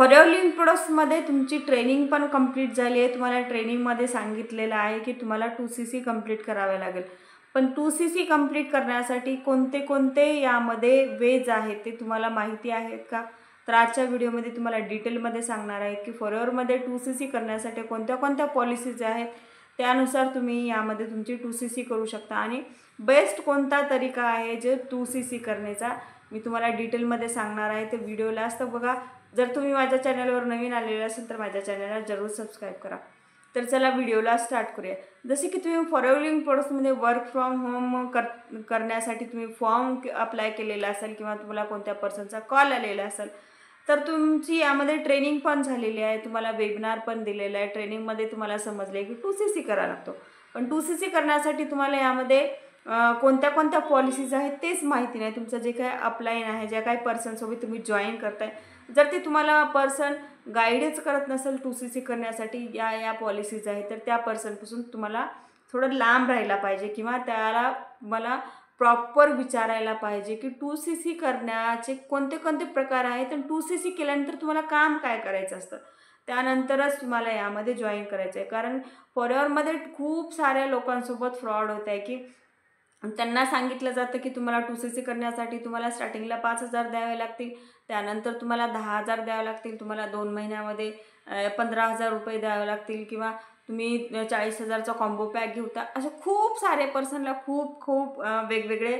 For living प्रोडक्ट्समध्ये तुमची training पण complete झाली आहे. तुम्हाला ट्रेनिंगमध्ये सांगितलेलं आहे की तुम्हाला 2CC कंप्लीट करावे लागेल. पण 2CC कंप्लीट करण्यासाठी कोणते कोणते यामध्ये वेज आहेत ते तुम्हाला माहिती आहेत का? तर आजच्या व्हिडिओमध्ये तुम्हाला डिटेलमध्ये सांगणार आहे की फॉरएव्हरमध्ये 2CC करण्यासाठी कोणत्या कोणत्या पॉलिसीज आहेत, त्यानुसार तुम्ही यामध्ये तुमची 2CC करू शकता आणि बेस्ट कोणता तरीका आहे जे 2CC करण्याचा मी तुम्हाला डिटेलमध्ये सांगणार आहे. ते व्हिडिओ लास्ट बघा. जर तुम्ही माझ्या चॅनलवर नवीन आलेले असेल तर माझ्या चॅनलला जरूर सबस्क्राईब करा. तर चला व्हिडिओला स्टार्ट करूया. जसे की तुम्ही फॉर लिव्हिंग प्रोडक्ट्समध्ये वर्क फ्रॉम होम करण्यासाठी तुम्ही फॉर्म अप्लाय केलेला असेल किंवा तुम्हाला कोणत्या पर्सनचा कॉल आलेला असेल, तर तुमची यामध्ये ट्रेनिंग पण झालेली आहे. तुम्हाला वेबिनार पण दिलेलं आहे. ट्रेनिंगमध्ये तुम्हाला समजले की 2CC करावा लागतो. पण 2CC करण्यासाठी तुम्हाला यामध्ये कोणत्या कोणत्या पॉलिसीज आहेत तेच माहिती नाही. तुमचं जे काही अपलाईन आहे, ज्या काही पर्सनसोबत तुम्ही जॉईन करताय, जर ते तुम्हाला पर्सन गाईडच करत नसेल 2CC करण्यासाठी या पॉलिसीज आहेत, तर त्या पर्सनपासून तुम्हाला थोडं लांब राहायला पाहिजे किंवा त्याला मला प्रॉपर विचारायला पाहिजे की 2CC करण्याचे कोणते कोणते प्रकार आहेत आणि 2CC केल्यानंतर तुम्हाला काम काय करायचं असतं, त्यानंतरच तुम्हाला यामध्ये जॉईन करायचं आहे. कारण फॉरएव्हरमध्ये खूप साऱ्या लोकांसोबत फ्रॉड होत आहे की त्यांना सांगितलं जातं की तुम्हाला 2CC करण्यासाठी तुम्हाला स्टार्टिंगला 5,000 द्यावे लागतील, त्यानंतर तुम्हाला 10,000 द्यावे लागतील, तुम्हाला 2 महिन्यामध्ये 15,000 रुपये द्यावे लागतील किंवा तुम्ही 40,000चा कॉम्बो पॅक घेता. असे खूप सारे पर्सनला खूप खूप वेगवेगळे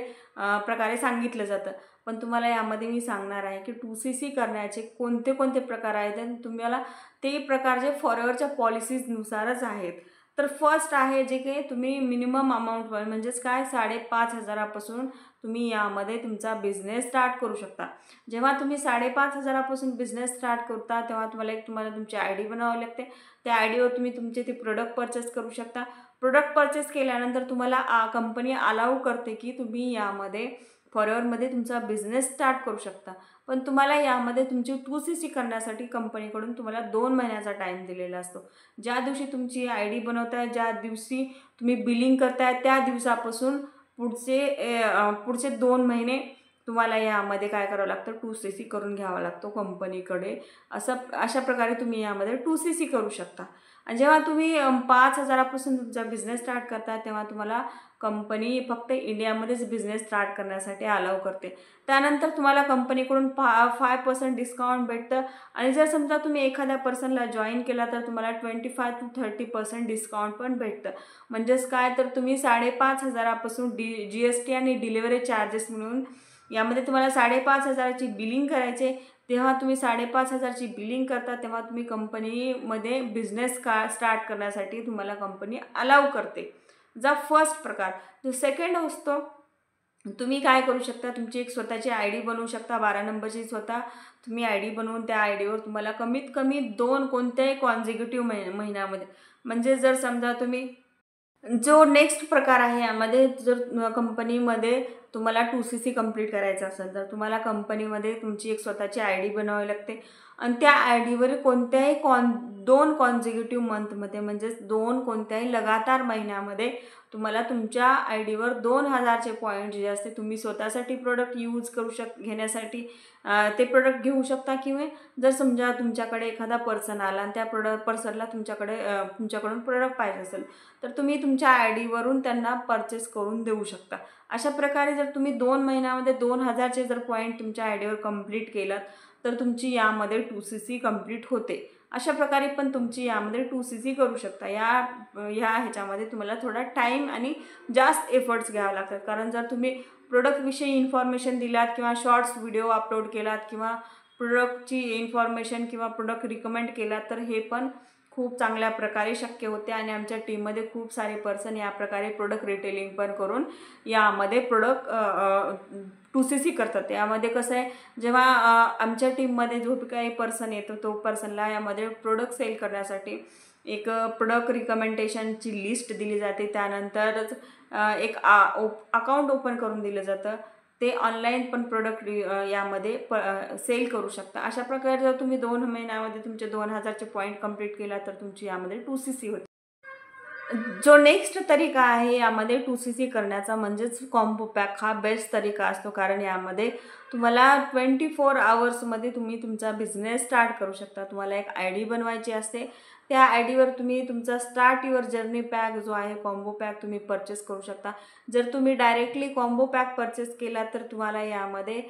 प्रकारे सांगितलं जातं. पण तुम्हाला यामध्ये मी सांगणार आहे की 2CC करण्याचे कोणते कोणते प्रकार आहेत आणि तुम्हाला ते प्रकारचे फॉरएव्हरच्या पॉलिसीजनुसारच आहेत. तर फर्स्ट आहे जे काही तुम्ही मिनिमम अमाऊंट म्हणजेच काय 5,500पासून तुम्ही यामध्ये तुमचा बिझनेस स्टार्ट करू शकता. जेव्हा तुम्ही 5,500पासून बिझनेस स्टार्ट करता तेव्हा तुम्हाला तुमची ID बनावावी लागते. त्या IDवर तुम्ही तुमचे ते प्रोडक्ट परचेस करू शकता. प्रोडक्ट परचेस केल्यानंतर तुम्हाला कंपनी अलाउ करते की तुम्ही यामध्ये फॉरएव्हरमध्ये तुमचा बिझनेस स्टार्ट करू शकता. पण तुम्हाला यामध्ये तुमची 2CC करण्यासाठी कंपनीकडून तुम्हाला 2 महिन्याचा टाईम दिलेला असतो. ज्या दिवशी तुमची ID बनवताय, ज्या दिवशी तुम्ही बिलिंग करताय, त्या दिवसापासून पुढचे 2 महिने तुम्हाला यामध्ये काय करावं लागतं, 2CC करून घ्यावा लागतो कंपनीकडे. अशा प्रकारे तुम्ही यामध्ये 2CC करू शकता. आणि जेव्हा तुम्ही 5,000पासून तुमचा बिझनेस स्टार्ट करता तेव्हा तुम्हाला कंपनी फक्त इंडियामध्येच बिझनेस स्टार्ट करण्यासाठी अलाउ करते. त्यानंतर तुम्हाला कंपनीकडून 5% डिस्काउंट भेटतं आणि जर समजा तुम्ही एखाद्या पर्सनला जॉईन केला तर तुम्हाला 25 to 30% डिस्काउंट पण भेटतं. म्हणजेच काय, तर तुम्ही 5,500पासून GST आणि डिलिव्हरी चार्जेस मिळून यामध्ये तुम्हाला 5,500ची बिलिंग करायचे. तेव्हा तुम्ही 5,500ची बिलिंग करता तेव्हा तुम्ही कंपनीमध्ये बिझनेस स्टार्ट करण्यासाठी तुम्हाला कंपनी अलाउ करते. जा फर्स्ट प्रकार. जो सेकंड असतो, तुम्ही काय करू शकता, तुमची एक स्वतःची ID बनवू शकता. 12 नंबरची स्वतः तुम्ही ID बनवून त्या IDवर तुम्हाला कमीत कमी 2 कोणत्याही कॉन्झिक्युटिव्ह महिन्यामध्ये, म्हणजे जर समजा तुम्ही जो नेक्स्ट प्रकार आहे यामध्ये जर कंपनीमध्ये तुम्हाला 2CC कंप्लीट करायचं असेल तर तुम्हाला कंपनीमध्ये तुमची एक स्वतःची ID बनवावी लागते आणि त्या IDवर कोणत्याही 2 कॉन्झिक्युटिव्ह मंथमध्ये म्हणजेच 2 कोणत्याही लगातार महिन्यामध्ये तुम्हाला तुमच्या IDवर 2,000चे पॉईंट जे असते तुम्ही स्वतःसाठी प्रोडक्ट यूज करू घेण्यासाठी ते प्रोडक्ट घेऊ शकता. किंवा जर समजा तुमच्याकडे एखादा पर्सन आला आणि त्या पर्सनला तुमच्याकडून प्रोडक्ट पाहिजे असेल तर तुम्ही तुमच्या IDवरून त्यांना परचेस करून देऊ शकता. अशा प्रकारे जर तुम्ही 2 महिन्यामध्ये 2,000चे जर पॉईंट तुमच्या IDवर कंप्लीट केलात तर तुमची यामध्ये 2CC कंप्लीट होते. अशा प्रकारे पण तुमची यामध्ये 2CC करू शकता. ह्याच्यामध्ये तुम्हाला थोडा टाईम आणि जास्त एफर्ट्स घ्यावे लागतात. कारण जर तुम्ही प्रोडक्टविषयी इन्फॉर्मेशन दिलात किंवा शॉर्ट्स व्हिडिओ अपलोड केलात किंवा प्रोडक्टची इन्फॉर्मेशन किंवा प्रोडक्ट रिकमेंड केलात तर हे पण खूप चांगल्या प्रकारे शक्य होते. आणि आमच्या टीममध्ये खूप सारे पर्सन या प्रकारे प्रोडक्ट रिटेलिंग पण करून यामध्ये प्रोडक्ट 2CC करतात. यामध्ये कसं आहे, जेव्हा आमच्या टीममध्ये जो काही पर्सन येतो तो पर्सनला यामध्ये प्रोडक्ट सेल करण्यासाठी एक प्रोडक्ट रिकमेंडेशनची लिस्ट दिली जाते. त्यानंतरच एक अकाउंट ओपन करून दिलं जातं. ते ऑनलाईन पण प्रोडक्ट यामध्ये सेल करू शकता. अशा प्रकारे जर तुम्ही 2 महिन्यामध्ये तुमचे 2,000चे पॉईंट कंप्लीट केला तर तुमची यामध्ये 2CC होते. जो नेक्स्ट तरीका आहे यामध्ये 2CC करण्याचा म्हणजेच कॉम्बो पॅक हा बेस्ट तरीका असतो, कारण यामध्ये तुम्हाला 24 आवर्समध्ये तुम्ही तुमचा बिझनेस स्टार्ट करू शकता. तुम्हाला एक ID बनवायची असते. त्या IDवर तुम्ही तुमचा स्टार्ट युअर जर्नी पॅक जो आहे कॉम्बो पॅक तुम्ही परचेस करू शकता. जर तुम्ही डायरेक्टली कॉम्बो पॅक परचेस केला तर तुम्हाला यामध्ये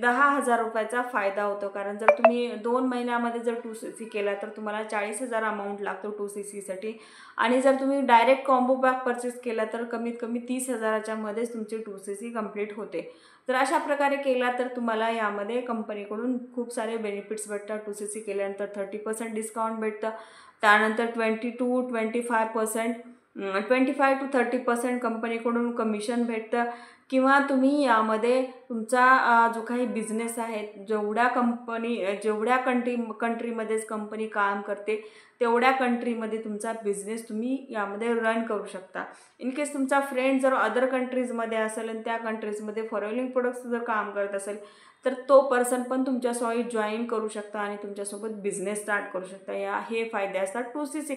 10,000 रुपयाचा फायदा होतो, कारण जर तुम्ही 2 महिन्यामध्ये जर 2CC केला तर तुम्हाला 40,000 अमाऊंट लागतो 2CCसाठी. आणि जर तुम्ही डायरेक्ट कॉम्बो पॅक परचेस केला तर कमीत कमी 30,000च्या मध्येच तुमची 2CC कंप्लीट होते. तर अशा प्रकारे केला तर तुम्हाला यामध्ये कंपनीकडून खूप सारे बेनिफिट्स भेटतात. 2CC केल्यानंतर 30% डिस्काउंट भेटतं. त्यानंतर 25 to 30% कंपनीकडून कमिशन भेटतं. किंवा तुम्ही यामध्ये तुमचा जो काही बिझनेस आहे, जेवढ्या कंट्रीमध्येच कंपनी काम करते तेवढ्या कंट्रीमध्ये तुमचा बिझनेस तुम्ही यामध्ये रन करू शकता. इन केस तुमचा फ्रेंड जर अदर कंट्रीजमध्ये असेल आणि त्या कंट्रीजमध्ये फॉलोइंग प्रोडक्ट्स जर काम करत असेल तर तो पर्सन पण तुमच्यासोबत जॉईन करू शकता आणि तुमच्यासोबत बिझनेस स्टार्ट करू शकता. हे फायदे असतात 2CC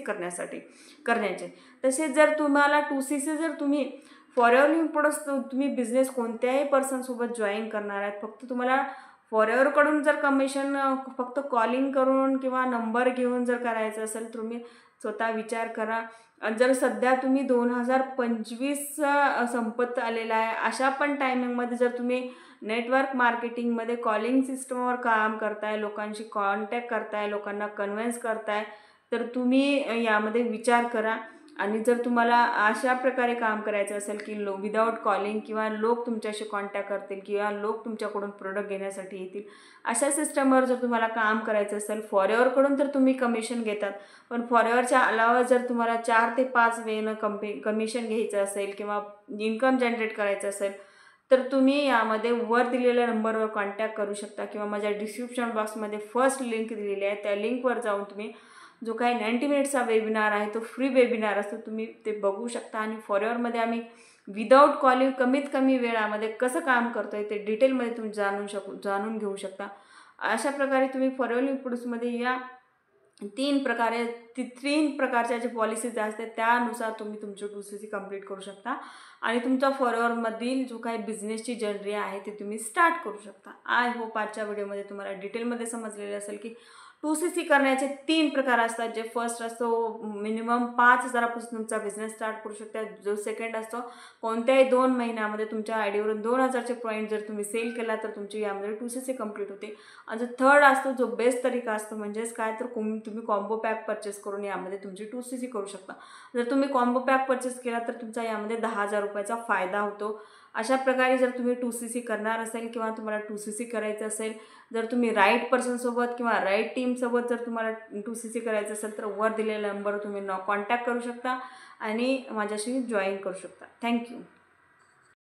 करण्याचे. तसेच जर तुम्हाला 2CC जर तुम्ही फॉरएव्हर प्रोडक्ट्स तुम्ही बिझनेस कोणत्याही पर्सनसोबत जॉईन करणार आहेत, फक्त तुम्हाला फॉरएव्हरकडून जर कमिशन फक्त कॉलिंग करून किंवा नंबर घेऊन जर करायचं असेल तर तुम्ही स्वतः विचार करा. जर सध्या तुम्ही 2025 संपत आलेला आहे अशा पण टायमिंगमध्ये जर तुम्ही नेटवर्क मार्केटिंगमध्ये कॉलिंग सिस्टमवर काम करताय, लोकांशी कॉन्टॅक्ट करताय, लोकांना कन्व्हिन्स करताय, तर तुम्ही यामध्ये विचार करा. आणि जर तुम्हाला अशा प्रकारे काम करायचं असेल की विदाऊट कॉलिंग किंवा लोक तुमच्याशी कॉन्टॅक्ट करतील किंवा लोक तुमच्याकडून प्रोडक्ट घेण्यासाठी येतील, अशा सिस्टमवर जर तुम्हाला काम करायचं असेल, फॉरएव्हरकडून तर तुम्ही कमिशन घेतात, पण फॉरएव्हरच्या अलावा जर तुम्हाला 4 ते 5 वेळेनं कमिशन घ्यायचं असेल किंवा इन्कम जनरेट करायचं असेल तर तुम्ही यामध्ये वर दिलेल्या नंबरवर कॉन्टॅक्ट करू शकता किंवा माझ्या डिस्क्रिप्शन बॉक्समध्ये फर्स्ट लिंक दिलेली आहे त्या लिंकवर जाऊन तुम्ही जो काही 90 मिनिट्सचा वेबिनार आहे तो फ्री वेबिनार असतो, तुम्ही ते बघू शकता. आणि फॉरएव्हरमध्ये आम्ही विदाऊट कॉलिंग कमीत कमी वेळामध्ये कसं काम करतो आहे ते डिटेलमध्ये तुम्ही जाणून घेऊ शकता. अशा प्रकारे तुम्ही फॉरएव्हर प्रोडक्ट्समध्ये या 3 प्रकारच्या जे पॉलिसीज असतात त्यानुसार तुम्ही तुमची 2CC कंप्लीट करू शकता आणि तुमच्या फॉरएव्हरमधील जो काही बिझनेसची जर्नी आहे ते तुम्ही स्टार्ट करू शकता. आय होप आजच्या व्हिडिओमध्ये तुम्हाला डिटेलमध्ये समजलेले असेल की 2CC करण्याचे 3 प्रकार असतात. जे फर्स्ट असतो मिनिमम 5,000पासून तुमचा बिझनेस स्टार्ट करू शकता. जो सेकंड असतो कोणत्याही 2 महिन्यामध्ये तुमच्या आयडीवरून 2,000चे पॉईंट जर तुम्ही सेल केला तर तुमची यामध्ये 2CC कंप्लीट होते. आणि जो थर्ड असतो जो बेस्ट तरीका असतो म्हणजेच काय तर तुम्ही कॉम्बो पॅक परचेस करून यामध्ये तुमची 2CC करू शकता. जर तुम्ही कॉम्बो पॅक परचेस केला तर तुमचा यामध्ये 10,000 रुपयाचा फायदा होतो. अशा प्रकारे जर तुम्ही 2CC करणार असेल किंवा तुम्हाला 2CC करायचं असेल, जर तुम्ही राईट पर्सनसोबत किंवा राईट टीमसोबत जर तुम्हाला 2CC करायचं असेल तर वर दिलेल्या नंबरवर तुम्ही कॉन्टॅक्ट करू शकता आणि माझ्याशी जॉईन करू शकता. थँक्यू.